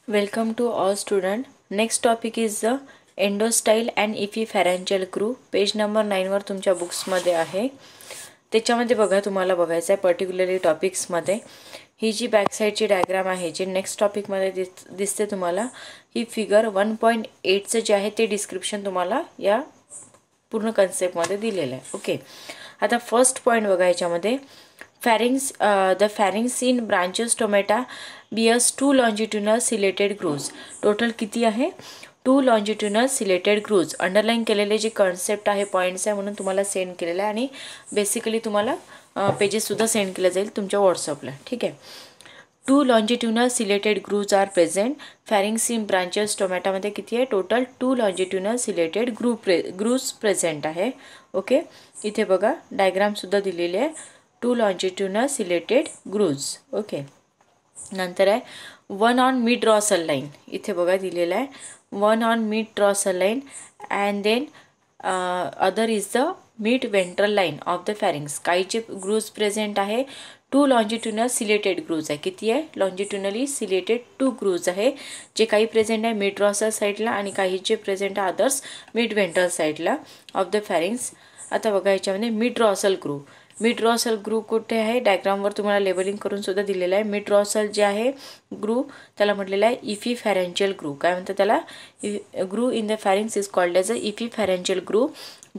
Welcome to all student. Next topic is the endostyle and epipharyngeal groove. Page number 9 वर तुमच्या बुक्समध्ये आहे. त्याच्यामध्ये बघा तुम्हाला बघायचं आहे पर्टिक्युलरली टॉपिक्समध्ये ही जी बॅक साईडची डायग्राम आहे जे नेक्स्ट टॉपिकमध्ये दिसते तुम्हाला ही फिगर 1.8चं जे आहे ते डिस्क्रिप्शन तुम्हाला या पूर्ण कन्सेप्टमध्ये दिलेलं आहे. ओके, आता फर्स्ट पॉईंट बघा याच्यामध्ये the pharynx in branchial stomata bears two longitudinal ciliated grooves. Total किती आहे? 2 longitudinal ciliated grooves. अंडरलाइन केलेले जे कॉन्सेप्ट आहे पॉईंट्स आहे म्हणून तुम्हाला सेंड केलेलं आहे आणि बेसिकली तुम्हाला पेजेस सुद्धा सेंड केले जाईल तुमच्या व्हॉट्सअपला. ठीक आहे. 2 longitudinal ciliated grooves are present. pharynx in branchial stomata मध्ये किती आहे? Total 2 longitudinal ciliated grooves present आहे. ओके, इथे बघा डायग्राम सुद्धा दिलेली आहे. 2 longitudinal ciliated grooves. ओके, नंतर आहे 1 on mid dorsal line. इथे बघा दिलेलं आहे 1 on mid dorsal line and then other is the mid ventral line of the pharynx. काही जे grooves प्रेझेंट आहे 2 longitudinal ciliated grooves आहे. किती आहे? longitudinally ciliated 2 grooves आहे जे काही प्रेझेंट आहे मिड डॉर्सल साईडला आणि काही जे प्रेझेंट आहे अदर्स मिड व्हेंट्रल साईडला ऑफ द pharynx. आता बघा याच्यामध्ये mid dorsal groove. Mid dorsal groove कुठे आहे? डायग्रामवर तुम्हाला लेबलिंग करून सुद्धा दिलेलं आहे. मिड डॉर्सल जे आहे ग्रूव त्याला म्हटलेलं आहे इपिफॅरेंजियल ग्रूव. काय म्हणतात त्याला? Groove in the pharynx is called as a epipharyngeal groove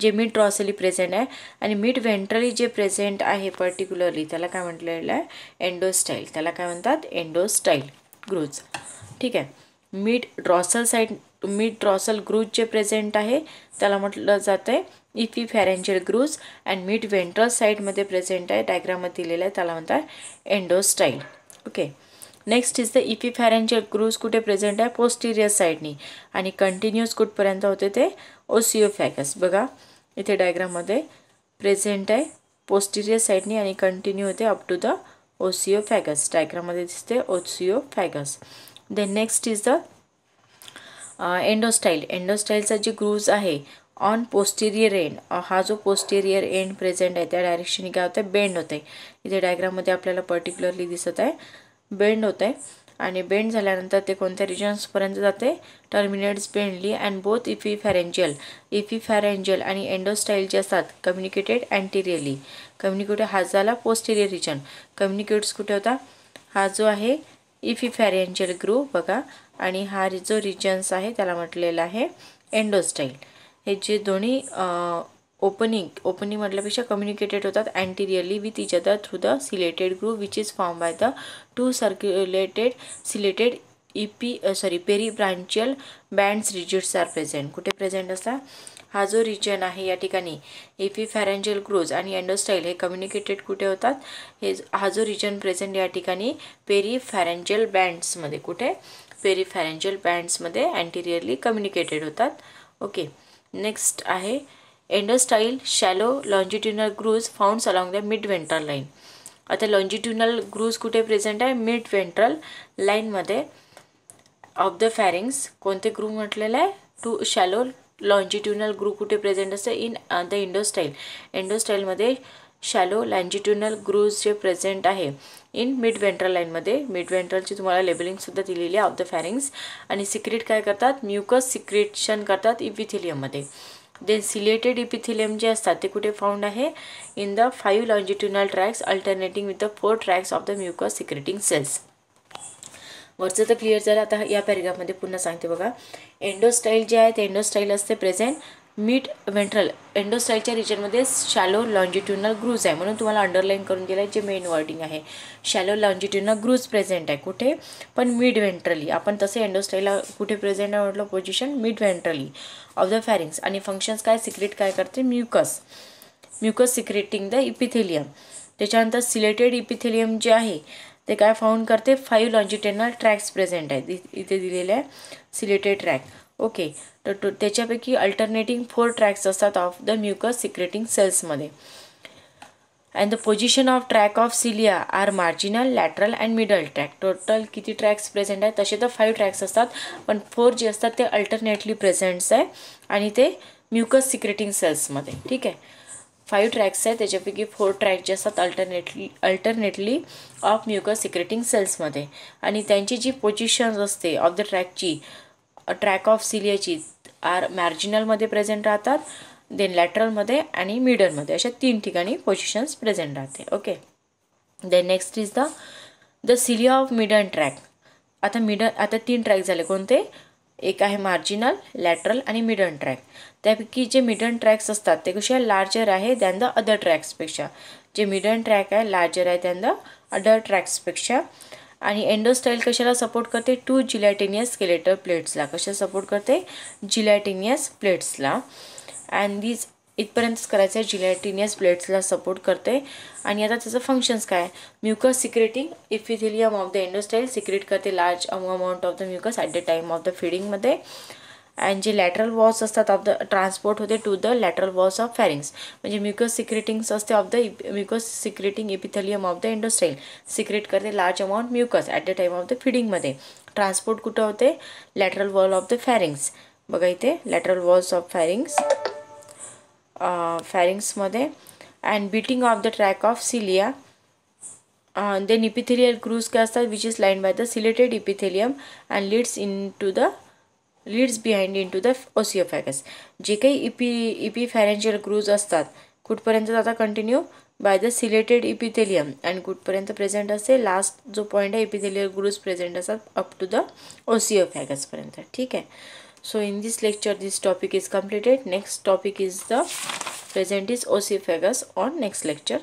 जे मिड डॉर्सली प्रेझेंट आहे आणि मिड व्हेंट्रली जे प्रेझेंट आहे पर्टिक्युलरली त्याला काय म्हटलेलं आहे? एंडोस्टाईल. त्याला काय म्हणतात? एंडोस्टाईल ग्रूव्ज. ठीक आहे. मिड डॉर्सल ग्रूव्ज जे प्रेझेंट आहे त्याला म्हटलं जातं आहे इपिफॅरेंजियल ग्रूव्ज अँड मिड व्हेंट्रल साईडमध्ये प्रेझेंट आहे डायग्राममध्ये दिलेलं आहे त्याला म्हणतात एंडोस्टाईल. ओके, नेक्स्ट इज द इपिफॅरेंजियल ग्रूव्ज कुठे प्रेझेंट आहे? पोस्टिरियर साईडनी आणि कंटिन्युअस कुठपर्यंत होते ते ओसिओफॅगस. बघा इथे डायग्राममध्ये प्रेझेंट आहे पोस्टिरियर साईडनी आणि कंटिन्यू होते अप टू द ओसिओफॅगस. डायग्राममध्ये दिसते oesophagus. Then next is the endostyle. एंडोस्टाईलचा जे ग्रूव्ज आहे ऑन पोस्टिरियर एंड, हा जो पोस्टिरियर एंड प्रेझेंट आहे त्या डायरेक्शनने काय होतं? बेंड होतं आहे. इथे डायग्राममध्ये आपल्याला पर्टिक्युलरली दिसत आहे बेंड होतं आहे आणि बेंड झाल्यानंतर ते कोणत्या रिजन्सपर्यंत जाते? टर्मिनेट्स बेंडली अँड बोथ इपिफॅरेंजियल आणि एंडोस्टाईल जे असतात कम्युनिकेटेड अँटिरियरली. कम्युनिकेट हा झाला पोस्टिरियर रिजन. कम्युनिकेट्स कुठे होता? हा जो आहे इपिफॅरेंजियल ग्रूव बघा आणि हा जो रिजन्स आहे त्याला म्हटलेला आहे एंडोस्टाईल. हे जे दोन्ही ओपनिंग म्हटल्यापेक्षा कम्युनिकेटेड होतात anteriorly with each other through the ciliated groove which is form by the two ciliated peribranchial bands ridges are present. कुठे प्रेझेंट असतात? हा जो रिजन आहे या ठिकाणी इपिफॅरेंजियल ग्रूव्ज आणि एंडोस्टाईल हे कम्युनिकेटेड कुठे होतात? हा जो रिजन प्रेझेंट या ठिकाणी पेरीफॅरेंजियल बँड्समध्ये. कुठे? पेरीफॅरेंजियल बँड्समध्ये अँटिरियरली कम्युनिकेटेड होतात. ओके, नेक्स्ट आहे endostyle shallow longitudinal grooves founds along the mid ventral line. आता लॉन्जिट्युनल ग्रूव्ज कुठे प्रेझेंट आहे? मिड व्हेंट्रल लाईनमध्ये ऑफ द फॅरिंग्स. कोणते ग्रूव म्हटलेलं आहे? 2 शॅलो लॉन्जिट्युनल ग्रूव कुठे प्रेझेंट असते? In the endostyle. एंडोस्टाईलमध्ये शॅलो लॉन्जिट्युनल ग्रूव्ज जे प्रेझेंट आहे इन मिड व्हेंट्रल लाईनमध्ये. मिड व्हेंट्रलची तुम्हाला लेबलिंगसुद्धा दिलेली आहे ऑफ द फॅरिंग्स आणि सिक्रेट काय करतात? म्युकस सिक्रेशन करतात इपिथिलियममध्ये. देन सिलेटेड इपिथिलियम जे असतात ते कुठे फाउंड आहे? In the 5 longitudinal tracks alternating with the 4 tracks of the mucus secreting cells. वरचं तर क्लिअर झालं. आता या पॅरेग्राफमध्ये पुन्हा सांगते बघा. एंडोस्टाईल जे आहे ते एंडोस्टाईल असते प्रेझेंट मिड व्हेंट्रल. एंडोस्टाईलच्या रिजनमध्ये शॅलो लॉन्जिट्युनल ग्रूव्ज आहे म्हणून तुम्हाला अंडरलाईन करून दिलं आहे जे मेन वर्डिंग आहे. शॅलो लॉन्जिट्युनल ग्रूव्ज प्रेझेंट आहे कुठे? पण मिड व्हेंट्रली. आपण तसे एंडोस्टाईलला कुठे प्रेझेंट आहे म्हटलं? Position mid ventrally of the pharynx. आणि फंक्शन्स काय? सिक्रेट काय करते? Mucus secreting the epithelium. त्याच्यानंतर सिलेटेड इपिथेलियम जे आहे ते काय फाउंड करते? 5 लॉन्जिट्युनल ट्रॅक्स प्रेझेंट आहेत इथे दिलेले आहे सिलेटेड ट्रॅक. ओके, तर त्याच्यापैकी अल्टरनेटिंग 4 ट्रॅक्स असतात ऑफ द म्युकस सिक्रेटिंग सेल्समध्ये. And the position of track of cilia are marginal, lateral and middle track. Total किती ट्रॅक्स प्रेझेंट आहेत? तसे तर 5 ट्रॅक्स असतात पण 4 जे असतात ते अल्टरनेटली प्रेझेंट्स आहे आणि ते म्युकस सिक्रेटिंग सेल्समध्ये. ठीक आहे. 5 ट्रॅक्स आहेत, त्याच्यापैकी 4 ट्रॅक जे असतात अल्टरनेटली ऑफ म्युकस सिक्रेटिंग सेल्समध्ये, आणि त्यांची जी पोझिशन असते ऑफ द ट्रॅकची, ट्रॅक ऑफ सिलियाची मार्जिनलमध्ये प्रेझेंट राहतात, देन लॅटरलमध्ये आणि मिडलमध्ये, अशा 3 ठिकाणी पोझिशन्स प्रेझेंट राहते. Okay. Then next is the cilia of middle track. आता 3 ट्रॅक झाले. कोणते? एक आहे मार्जिनल, लॅटरल आणि मिडल ट्रॅक. त्यापैकी जे मिडल ट्रॅक्स असतात ते कसे लार्जर आहे दॅन द अदर ट्रॅक्सपेक्षा. जे मिडल ट्रॅक आहे लार्जर आहे दॅन द अदर ट्रॅक्सपेक्षा. आणि एंडोस्टाईल कशाला सपोर्ट करते? 2 जिलॅटिनियस स्केलेटल प्लेट्सला. कशा सपोर्ट करते? जिलॅटिनियस प्लेट्सला. अँड दीज इथपर्यंतच करायचं आहे, जिलॅटिनियस प्लेट्सला सपोर्ट करते. आणि आता त्याचं फंक्शन्स काय? Mucus secreting epithelium of the endostyle secrete करते large amount of the mucus at the time of the फिडिंगमध्ये. अँड जे लॅटरल वॉल्स असतात ऑफ द ट्रान्सपोर्ट होते to the lateral walls of pharynx. म्हणजे म्युकस सिक्रेटिंग्स असते of the mucus secreting epithelium of the endostyle secrete करते large amount mucus at the time of the फिडिंगमध्ये. Transport कुठं होते? Lateral wall of the pharynx. बघा इथे lateral walls of फॅरिंग्समध्ये. And beating of the track of cilia. Then epithelial grooves काय असतात? Which is line by the ciliated epithelium and leads behind in to the oesophagus. जे काही epipharyngeal grooves असतात कुठपर्यंत जातात? Continue by the ciliated epithelium and कुठपर्यंत present असते? Last जो पॉईंट आहे इपिथेलियल ग्रूव्ज प्रेझेंट असतात अप टू द ओसिओफॅगसपर्यंत. ठीक आहे. So in this lecture this topic is completed. Next topic is the present is oesophagus on next lecture.